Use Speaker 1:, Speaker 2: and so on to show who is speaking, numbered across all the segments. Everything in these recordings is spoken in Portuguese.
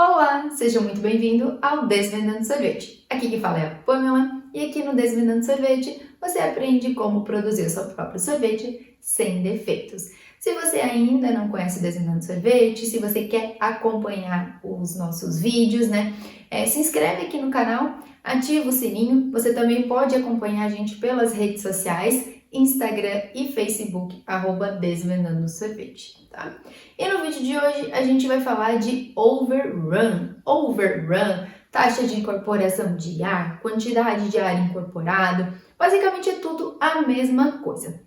Speaker 1: Olá, seja muito bem-vindo ao Desvendando Sorvete. Aqui quem fala é a Pamela e aqui no Desvendando Sorvete você aprende como produzir o seu próprio sorvete sem defeitos. Se você ainda não conhece o Desvendando Sorvete, se você quer acompanhar os nossos vídeos, se inscreve aqui no canal, ativa o sininho. Você também pode acompanhar a gente pelas redes sociais, Instagram e Facebook, @Desvendando Sorvete, tá? E no vídeo de hoje a gente vai falar de overrun. Overrun, taxa de incorporação de ar, quantidade de ar incorporado, basicamente é tudo a mesma coisa.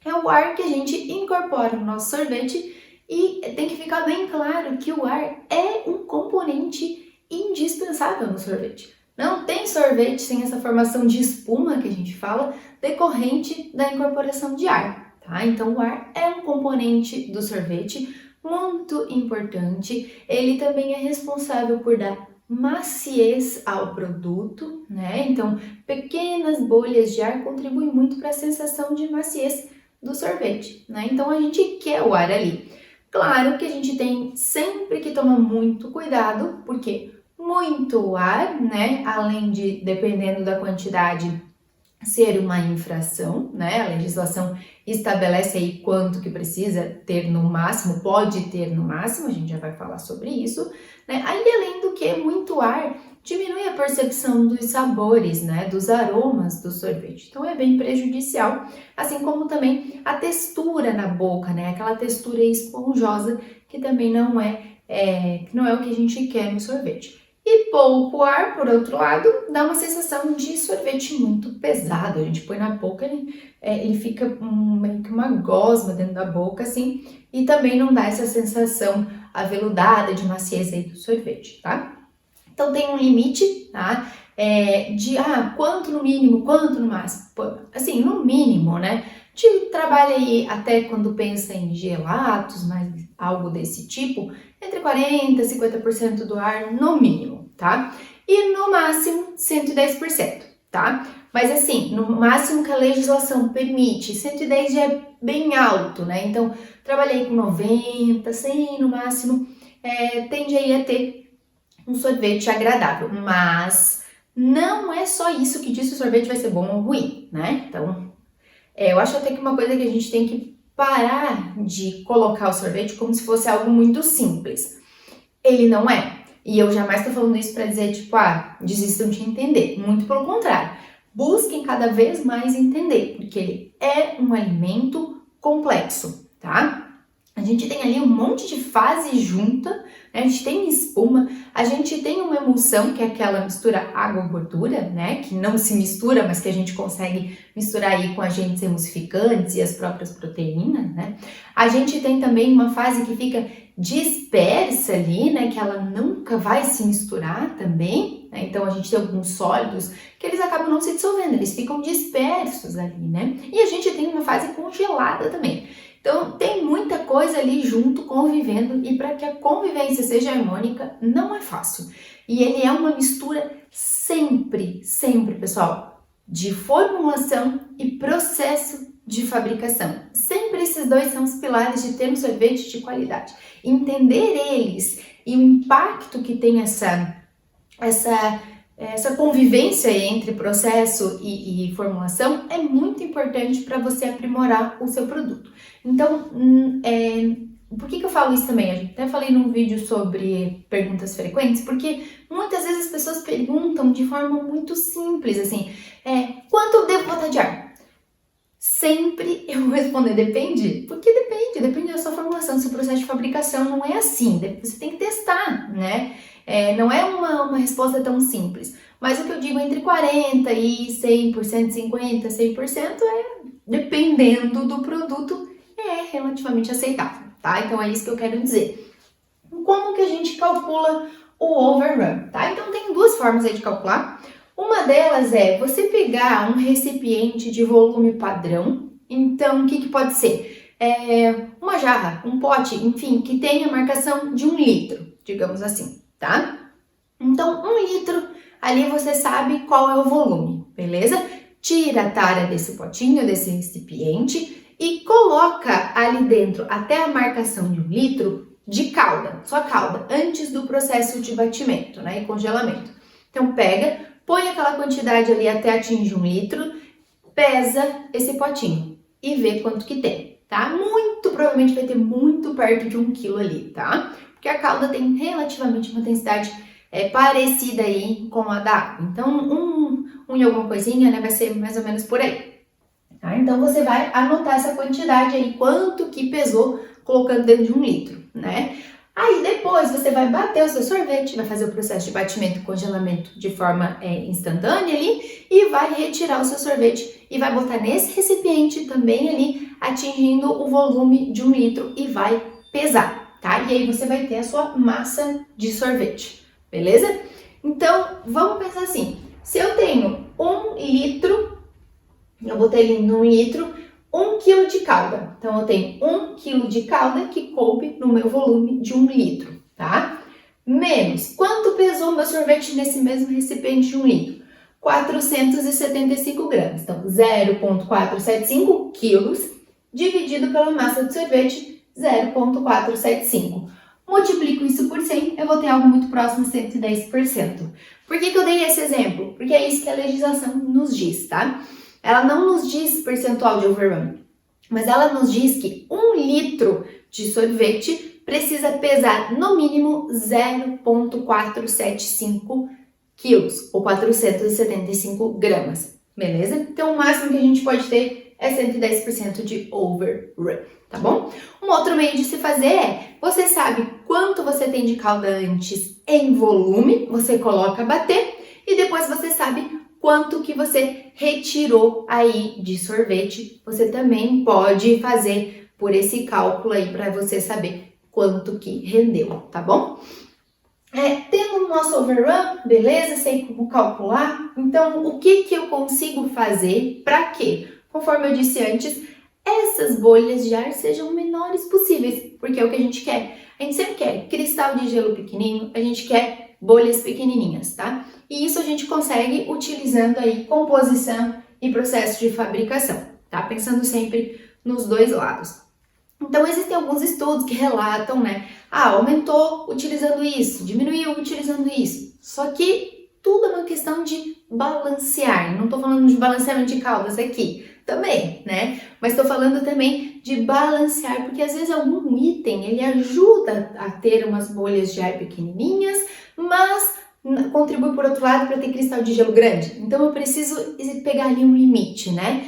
Speaker 1: É o ar que a gente incorpora no nosso sorvete e tem que ficar bem claro que o ar é um componente indispensável no sorvete. Não tem sorvete sem essa formação de espuma que a gente fala, decorrente da incorporação de ar, tá? Então o ar é um componente do sorvete muito importante. Ele também é responsável por dar maciez ao produto, né? Então pequenas bolhas de ar contribuem muito para a sensação de maciez do sorvete, né? Então a gente quer o ar ali. Claro que a gente tem sempre que tomar muito cuidado, porque muito ar, né? Além de, dependendo da quantidade, ser uma infração, né? A legislação estabelece aí quanto que precisa ter no máximo, pode ter no máximo, a gente já vai falar sobre isso, né? Ainda além do que muito ar diminui a percepção dos sabores, né? Dos aromas do sorvete. Então é bem prejudicial, assim como também a textura na boca, né? Aquela textura esponjosa que também não é o que a gente quer no sorvete. E pouco ar, por outro lado, dá uma sensação de sorvete muito pesado. A gente põe na boca, ele fica meio que uma gosma dentro da boca, assim, e também não dá essa sensação aveludada de maciez aí do sorvete, tá? Então tem um limite, tá? Quanto no mínimo, quanto no máximo? Assim, no mínimo, né? A gente trabalha aí até quando pensa em gelatos, mas algo desse tipo, entre 40% e 50% do ar no mínimo, tá? E no máximo 110%, tá? Mas assim, no máximo que a legislação permite, 110 já é bem alto, né? Então, trabalhei com 90, 100 no máximo, tende aí a ter um sorvete agradável, mas não é só isso que diz se o sorvete vai ser bom ou ruim, né? Então, eu acho até que uma coisa que a gente tem que parar de colocar o sorvete como se fosse algo muito simples. Ele não é. E eu jamais tô falando isso para dizer, desistam de entender. Muito pelo contrário. Busquem cada vez mais entender, porque ele é um alimento complexo, tá? A gente tem ali um monte de fase junta, né? A gente tem espuma, a gente tem uma emulsão, que é aquela mistura água-gordura, né? Que não se mistura, mas que a gente consegue misturar aí com agentes emulsificantes e as próprias proteínas, né? A gente tem também uma fase que fica dispersa ali, né? Que ela nunca vai se misturar também, né? Então a gente tem alguns sólidos que eles acabam não se dissolvendo, eles ficam dispersos ali, né? E a gente tem uma fase congelada também. Então, tem muita coisa ali junto, convivendo, e para que a convivência seja harmônica, não é fácil. E ele é uma mistura sempre, pessoal, de formulação e processo de fabricação. Sempre esses dois são os pilares de ter um sorvete de qualidade. Entender eles e o impacto que tem essa convivência entre processo e formulação é muito importante para você aprimorar o seu produto. Então, por que eu falo isso também? Eu até falei num vídeo sobre perguntas frequentes, porque muitas vezes as pessoas perguntam de forma muito simples, assim, quanto eu devo botar de ar? Sempre eu vou responder, depende, porque depende da sua formulação, do seu processo de fabricação, não é assim, você tem que testar, né? Não é uma resposta tão simples, mas o que eu digo entre 40% e 100%, 50%, 100% dependendo do produto, é relativamente aceitável, tá? Então é isso que eu quero dizer. Como que a gente calcula o overrun, tá? Então tem duas formas aí de calcular. Uma delas é você pegar um recipiente de volume padrão. Então, o que pode ser? Uma jarra, um pote, enfim, que tenha marcação de 1 litro, digamos assim, tá? Então, 1 litro, ali você sabe qual é o volume, beleza? Tira a tara desse potinho, desse recipiente e coloca ali dentro, até a marcação de 1 litro, de calda, sua calda, antes do processo de batimento, né, e congelamento. Então pega, põe aquela quantidade ali até atingir 1 litro, pesa esse potinho e vê quanto que tem, tá? Muito provavelmente vai ter muito perto de 1 quilo ali, tá? Porque a calda tem relativamente uma densidade parecida aí com a da água. Então, um e alguma coisinha, né, vai ser mais ou menos por aí. Tá? Então, você vai anotar essa quantidade aí, quanto que pesou, colocando dentro de 1 litro, né? Aí, depois, você vai bater o seu sorvete, vai fazer o processo de batimento e congelamento de forma instantânea ali e vai retirar o seu sorvete e vai botar nesse recipiente também ali, atingindo o volume de 1 litro e vai pesar, tá? E aí, você vai ter a sua massa de sorvete, beleza? Então, vamos pensar assim, se eu tenho 1 litro, eu botei ali no 1 litro, 1 quilo de calda. Então, eu tenho 1 quilo de calda que coube no meu volume de 1 litro, tá? Menos, quanto pesou o meu sorvete nesse mesmo recipiente de 1 litro? 475 gramas. Então, 0,475 quilos dividido pela massa de sorvete, 0,475. Multiplico isso por 100, eu vou ter algo muito próximo a 110%. Por que eu dei esse exemplo? Porque é isso que a legislação nos diz, tá? Ela não nos diz percentual de overrun, mas ela nos diz que 1 litro de sorvete precisa pesar no mínimo 0,475 quilos, ou 475 gramas, beleza? Então, o máximo que a gente pode ter é 110% de overrun, tá bom? Um outro meio de se fazer é, você sabe quanto você tem de calda antes em volume, você coloca a bater, e depois você sabe quanto que você retirou aí de sorvete. Você também pode fazer por esse cálculo aí para você saber quanto que rendeu, tá bom? Tendo o nosso overrun, beleza? Sei como calcular. Então, o que eu consigo fazer para quê? Conforme eu disse antes, essas bolhas de ar sejam menores possíveis, porque é o que a gente quer. A gente sempre quer cristal de gelo pequenininho, a gente quer bolhas pequenininhas, tá? E isso a gente consegue utilizando aí composição e processo de fabricação, tá? Pensando sempre nos dois lados. Então, existem alguns estudos que relatam, né? Aumentou utilizando isso, diminuiu utilizando isso. Só que tudo é uma questão de balancear. Não tô falando de balanceamento de caldas aqui, também, né? Mas tô falando também de balancear, porque às vezes algum item, ele ajuda a ter umas bolhas de ar pequenininhas, mas contribui por outro lado para ter cristal de gelo grande. Então eu preciso pegar ali um limite, né?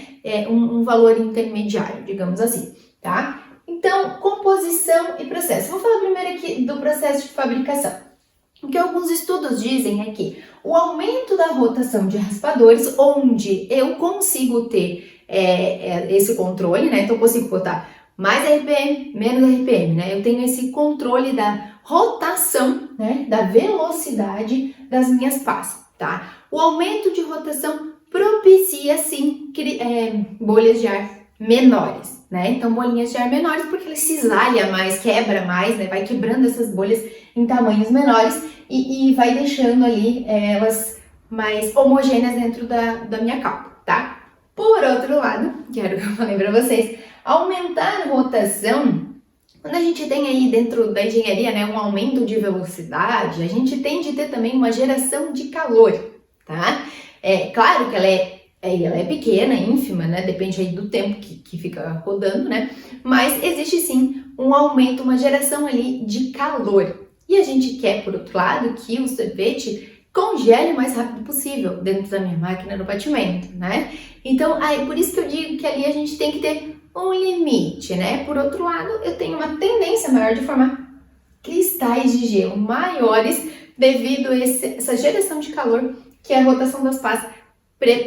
Speaker 1: Um valor intermediário, digamos assim, tá? Então, composição e processo. Vou falar primeiro aqui do processo de fabricação. O que alguns estudos dizem é que o aumento da rotação de raspadores, onde eu consigo ter esse controle, né? Então eu consigo botar mais RPM, menos RPM, né? Eu tenho esse controle da rotação, né? Da velocidade das minhas pás, tá? O aumento de rotação propicia, sim, bolhas de ar menores, né? Então, bolinhas de ar menores porque ele cisalha mais, quebra mais, né? Vai quebrando essas bolhas em tamanhos menores e vai deixando ali elas mais homogêneas dentro da minha calda, tá? Por outro lado, quero que eu falei para vocês, aumentar a rotação, quando a gente tem aí dentro da engenharia, né, um aumento de velocidade, a gente tem de ter também uma geração de calor, tá? Claro que ela é pequena, ínfima, né? Depende aí do tempo que fica rodando, né? Mas existe sim um aumento, uma geração ali de calor. E a gente quer, por outro lado, que o sorvete congele o mais rápido possível dentro da minha máquina no batimento, né? Então, por isso que eu digo que ali a gente tem que ter um limite, né? Por outro lado, eu tenho uma tendência maior de formar cristais de gelo maiores devido a essa geração de calor que a rotação das pás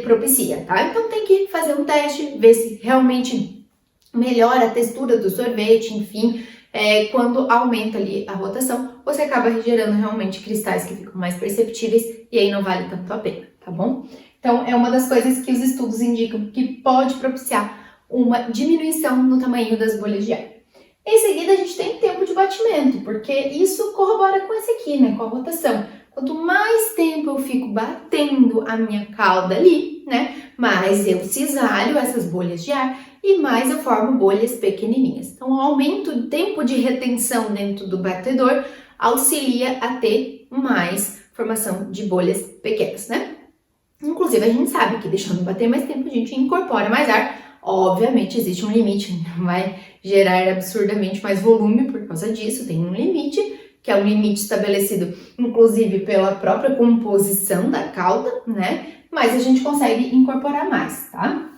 Speaker 1: propicia, tá? Então tem que fazer um teste, ver se realmente melhora a textura do sorvete, enfim, quando aumenta ali a rotação, você acaba gerando realmente cristais que ficam mais perceptíveis e aí não vale tanto a pena, tá bom? Então é uma das coisas que os estudos indicam que pode propiciar uma diminuição no tamanho das bolhas de ar. Em seguida a gente tem tempo de batimento, porque isso corrobora com esse aqui, né, com a rotação. Quanto mais tempo eu fico batendo a minha calda ali, né, mais eu cisalho essas bolhas de ar e mais eu formo bolhas pequenininhas. Então, o aumento do tempo de retenção dentro do batedor auxilia a ter mais formação de bolhas pequenas, né? Inclusive, a gente sabe que deixando bater mais tempo, a gente incorpora mais ar. Obviamente, existe um limite, não vai gerar absurdamente mais volume por causa disso, tem um limite, que é um limite estabelecido, inclusive, pela própria composição da cauda, né? Mas a gente consegue incorporar mais, tá?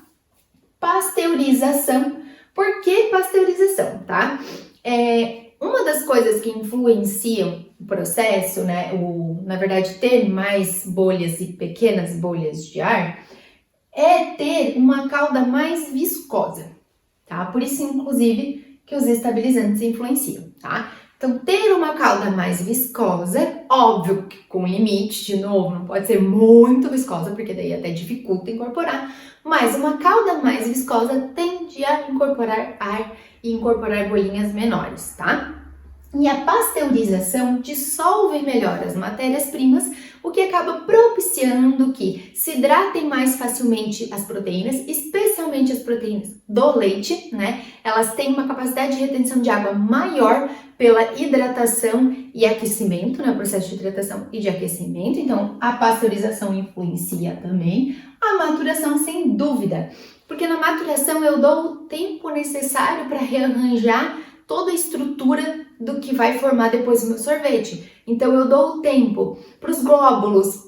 Speaker 1: Pasteurização. Por que pasteurização, tá? Uma das coisas que influenciam o processo, né, na verdade, ter mais bolhas e pequenas bolhas de ar, é ter uma cauda mais viscosa, tá? Por isso, inclusive, que os estabilizantes influenciam, tá? Então, ter uma cauda mais viscosa, óbvio que com limite, de novo, não pode ser muito viscosa, porque daí até dificulta incorporar, mas uma cauda mais viscosa tende a incorporar ar e incorporar bolinhas menores, tá? E a pasteurização dissolve melhor as matérias-primas, o que acaba propiciando que se hidratem mais facilmente as proteínas, especialmente as proteínas do leite, né? Elas têm uma capacidade de retenção de água maior pela hidratação e aquecimento, né? O processo de hidratação e de aquecimento. Então, a pasteurização influencia também. A maturação, sem dúvida, porque na maturação eu dou o tempo necessário para rearranjar toda a estrutura do que vai formar depois o meu sorvete. Então, eu dou o tempo para os glóbulos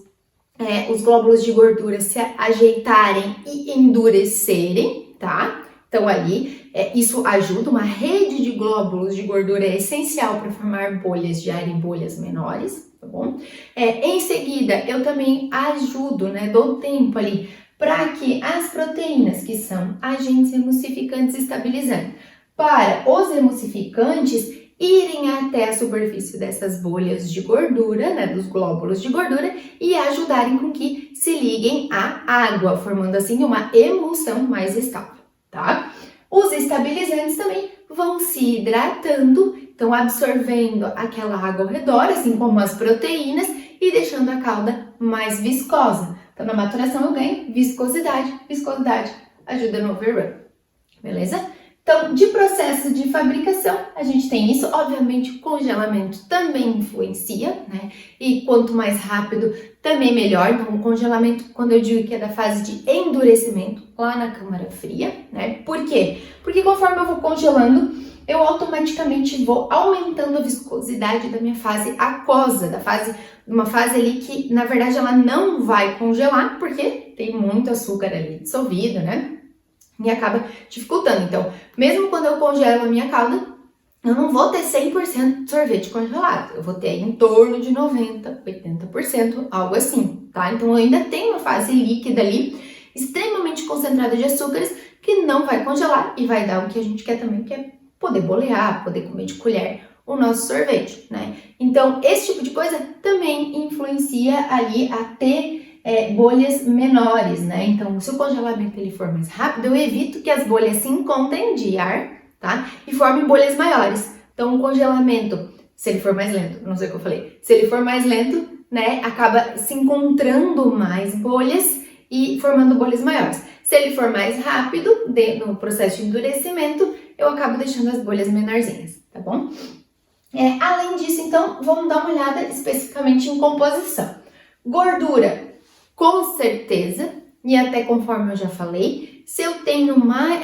Speaker 1: de gordura se ajeitarem e endurecerem, tá? Então, ali, isso ajuda, uma rede de glóbulos de gordura é essencial para formar bolhas de ar e bolhas menores, tá bom? Em seguida, eu também ajudo, né, dou tempo ali para que as proteínas, que são agentes emulsificantes e estabilizantes, para os emulsificantes irem até a superfície dessas bolhas de gordura, né, dos glóbulos de gordura, e ajudarem com que se liguem à água, formando assim uma emulsão mais estável, tá? Os estabilizantes também vão se hidratando, então absorvendo aquela água ao redor, assim como as proteínas, e deixando a calda mais viscosa. Então, na maturação eu ganho viscosidade ajuda no overrun, beleza? Então, de processo de fabricação, a gente tem isso. Obviamente, o congelamento também influencia, né? E quanto mais rápido, também melhor. Então, o congelamento, quando eu digo que é da fase de endurecimento, lá na câmara fria, né? Por quê? Porque conforme eu vou congelando, eu automaticamente vou aumentando a viscosidade da minha fase aquosa, uma fase ali que, na verdade, ela não vai congelar, porque tem muito açúcar ali dissolvido, né? E acaba dificultando. Então, mesmo quando eu congelo a minha calda, eu não vou ter 100% de sorvete congelado. Eu vou ter em torno de 90%, 80%, algo assim, tá? Então, eu ainda tenho uma fase líquida ali, extremamente concentrada de açúcares, que não vai congelar e vai dar o que a gente quer também, que é poder bolear, poder comer de colher o nosso sorvete, né? Então, esse tipo de coisa também influencia ali a ter bolhas menores, né? Então, se o congelamento ele for mais rápido, eu evito que as bolhas se encontrem de ar, tá? E formem bolhas maiores. Então, o congelamento, se ele for mais lento, não sei o que eu falei, se ele for mais lento, né, acaba se encontrando mais bolhas e formando bolhas maiores. Se ele for mais rápido, no processo de endurecimento, eu acabo deixando as bolhas menorzinhas, tá bom? Além disso, então, vamos dar uma olhada especificamente em composição. Gordura. Com certeza, e até conforme eu já falei, se eu tenho mais,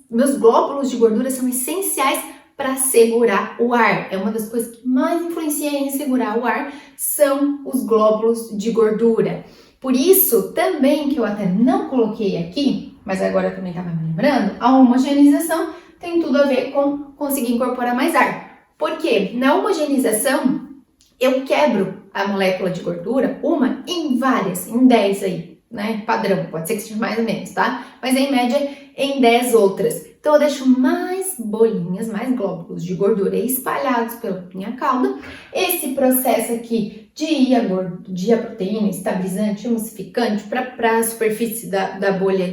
Speaker 1: meus glóbulos de gordura são essenciais para segurar o ar. É uma das coisas que mais influencia em segurar o ar, são os glóbulos de gordura. Por isso, também, que eu até não coloquei aqui, mas agora também estava me lembrando, a homogeneização tem tudo a ver com conseguir incorporar mais ar. Por quê? Na homogeneização, eu quebro a molécula de gordura, em várias, em 10 aí, né? Padrão, pode ser que seja mais ou menos, tá? Mas em média, em 10 outras. Então, eu deixo mais bolinhas, mais glóbulos de gordura espalhados pela minha cauda. Esse processo aqui de ir a proteína, estabilizante, emulsificante para a superfície da bolha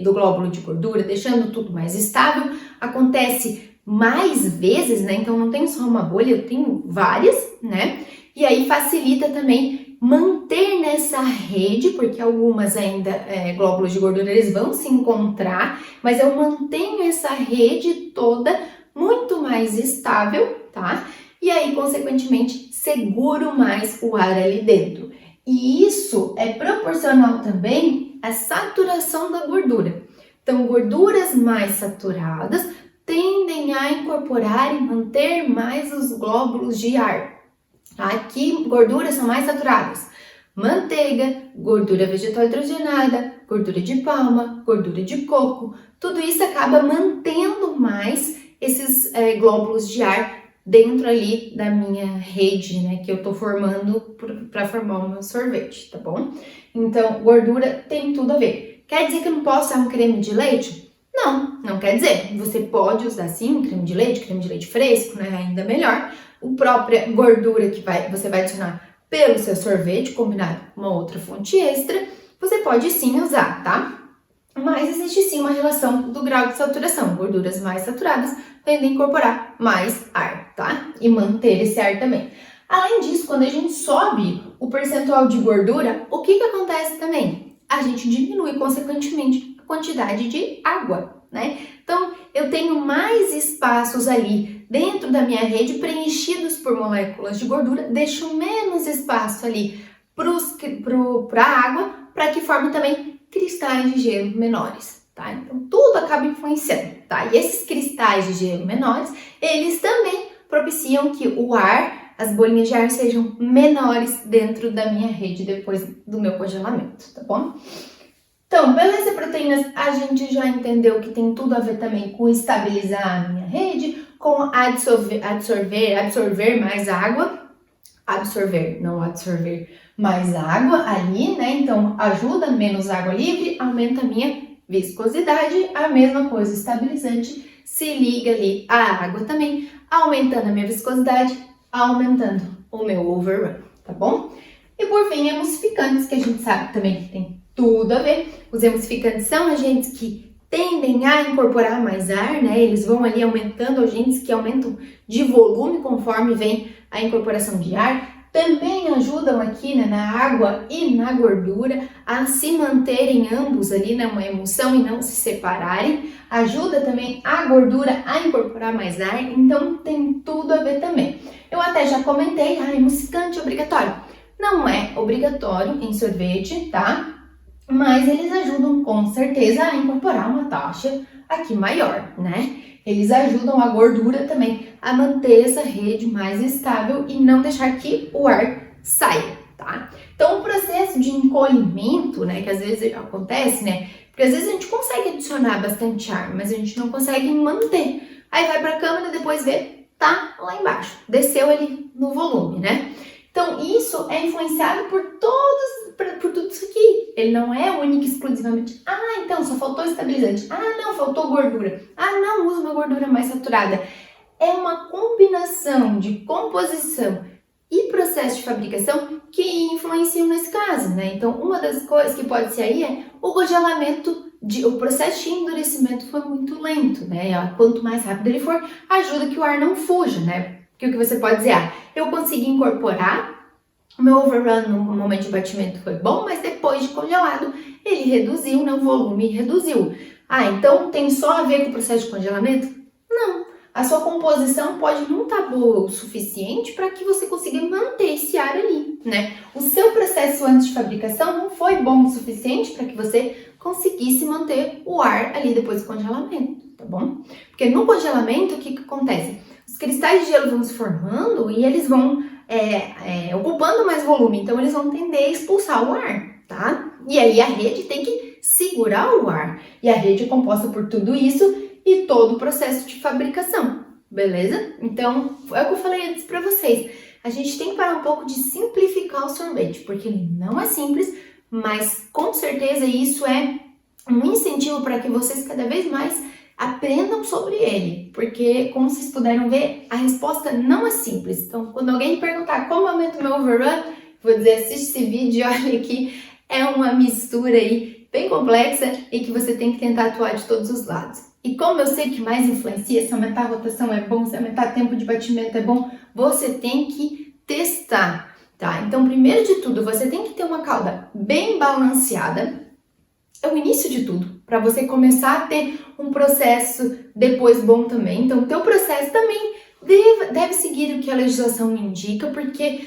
Speaker 1: do glóbulo de gordura, deixando tudo mais estável, acontece mais vezes, né? Então, não tenho só uma bolha, eu tenho várias, né? E aí facilita também manter nessa rede, porque algumas ainda, glóbulos de gordura, eles vão se encontrar, mas eu mantenho essa rede toda muito mais estável, tá? E aí, consequentemente, seguro mais o ar ali dentro. E isso é proporcional também à saturação da gordura. Então, gorduras mais saturadas tendem a incorporar e manter mais os glóbulos de ar. Aqui, gorduras são mais saturadas. Manteiga, gordura vegetal hidrogenada, gordura de palma, gordura de coco. Tudo isso acaba mantendo mais esses glóbulos de ar dentro ali da minha rede, né, que eu tô formando para formar o meu sorvete, tá bom? Então, gordura tem tudo a ver. Quer dizer que eu não posso usar um creme de leite? Não, não quer dizer. Você pode usar sim um creme de leite fresco, né, ainda melhor. A própria gordura que você vai adicionar pelo seu sorvete, combinado com uma outra fonte extra, você pode sim usar, tá? Mas existe sim uma relação do grau de saturação. Gorduras mais saturadas tendem a incorporar mais ar, tá? E manter esse ar também. Além disso, quando a gente sobe o percentual de gordura, o que acontece também? A gente diminui, consequentemente, a quantidade de água, né? Então, eu tenho mais espaços ali dentro da minha rede preenchidos por moléculas de gordura, deixo menos espaço ali para a água, para que forme também cristais de gelo menores, tá? Então, tudo acaba influenciando, tá? E esses cristais de gelo menores, eles também propiciam que o ar, as bolinhas de ar sejam menores dentro da minha rede depois do meu congelamento, tá bom? Então, beleza, proteínas, a gente já entendeu que tem tudo a ver também com estabilizar a minha rede, com absorver mais água, não absorver mais água ali, né? Então, ajuda, menos água livre, aumenta a minha viscosidade, a mesma coisa, estabilizante, se liga ali a água também, aumentando a minha viscosidade, aumentando o meu overrun, tá bom? E por fim, emulsificantes, que a gente sabe também que tem tudo a ver. Os emulsificantes são agentes que tendem a incorporar mais ar, né? Eles vão ali aumentando, agentes que aumentam de volume conforme vem a incorporação de ar. Também ajudam aqui, né, na água e na gordura a se manterem ambos ali numa emulsão e não se separarem. Ajuda também a gordura a incorporar mais ar, então tem tudo a ver também. Eu até já comentei, emulsificante é obrigatório. Não é obrigatório em sorvete, tá? Mas eles ajudam com certeza a incorporar uma taxa aqui maior, né? Eles ajudam a gordura também a manter essa rede mais estável e não deixar que o ar saia, tá? Então, o processo de encolhimento, né, que às vezes acontece, né? Porque às vezes a gente consegue adicionar bastante ar, mas a gente não consegue manter. Aí vai para a câmera, depois vê, tá lá embaixo, desceu ali no volume, né? Então, isso é influenciado por tudo isso aqui. Ele não é único e exclusivamente, então só faltou estabilizante. Não, faltou gordura. Não, usa uma gordura mais saturada. É uma combinação de composição e processo de fabricação que influenciam nesse caso, né? Então, uma das coisas que pode ser aí é o congelamento, o processo de endurecimento foi muito lento, né? Quanto mais rápido ele for, ajuda que o ar não fuja, né? Porque o que você pode dizer, eu consegui incorporar, o meu overrun no momento de batimento foi bom, mas depois de congelado, ele reduziu, né? O volume reduziu. Então tem só a ver com o processo de congelamento? Não. A sua composição pode não estar boa o suficiente para que você consiga manter esse ar ali, né? O seu processo antes de fabricação não foi bom o suficiente para que você conseguisse manter o ar ali depois do congelamento, tá bom? Porque no congelamento, o que acontece? Os cristais de gelo vão se formando e eles vão ocupando mais volume, então eles vão tender a expulsar o ar, tá? E aí a rede tem que segurar o ar. E a rede é composta por tudo isso e todo o processo de fabricação, beleza? Então, é o que eu falei antes para vocês. A gente tem que parar um pouco de simplificar o sorvete, porque ele não é simples, mas com certeza isso é um incentivo para que vocês cada vez mais aprendam sobre ele, porque como vocês puderam ver, a resposta não é simples. Então, quando alguém perguntar como aumento o meu overrun, vou dizer, assiste esse vídeo, olha aqui, é uma mistura aí bem complexa e que você tem que tentar atuar de todos os lados. E como eu sei que mais influencia, se aumentar a rotação é bom, se aumentar o tempo de batimento é bom, você tem que testar, tá? Então, primeiro de tudo, você tem que ter uma calda bem balanceada. É o início de tudo, para você começar a ter um processo depois bom também. Então, o teu processo também deve seguir o que a legislação indica, porque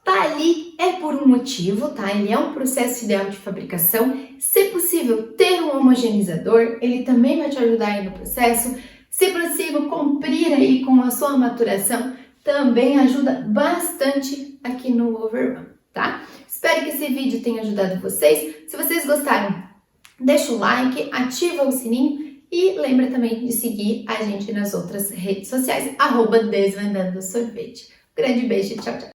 Speaker 1: tá ali é por um motivo, tá? Ele é um processo ideal de fabricação. Se possível, ter um homogeneizador, ele também vai te ajudar aí no processo. Se possível, cumprir aí com a sua maturação, também ajuda bastante aqui no Overrun, tá? Espero que esse vídeo tenha ajudado vocês. Se vocês gostaram, deixa o like, ativa o sininho e lembra também de seguir a gente nas outras redes sociais, @desvendando sorvete. Grande beijo, tchau, tchau!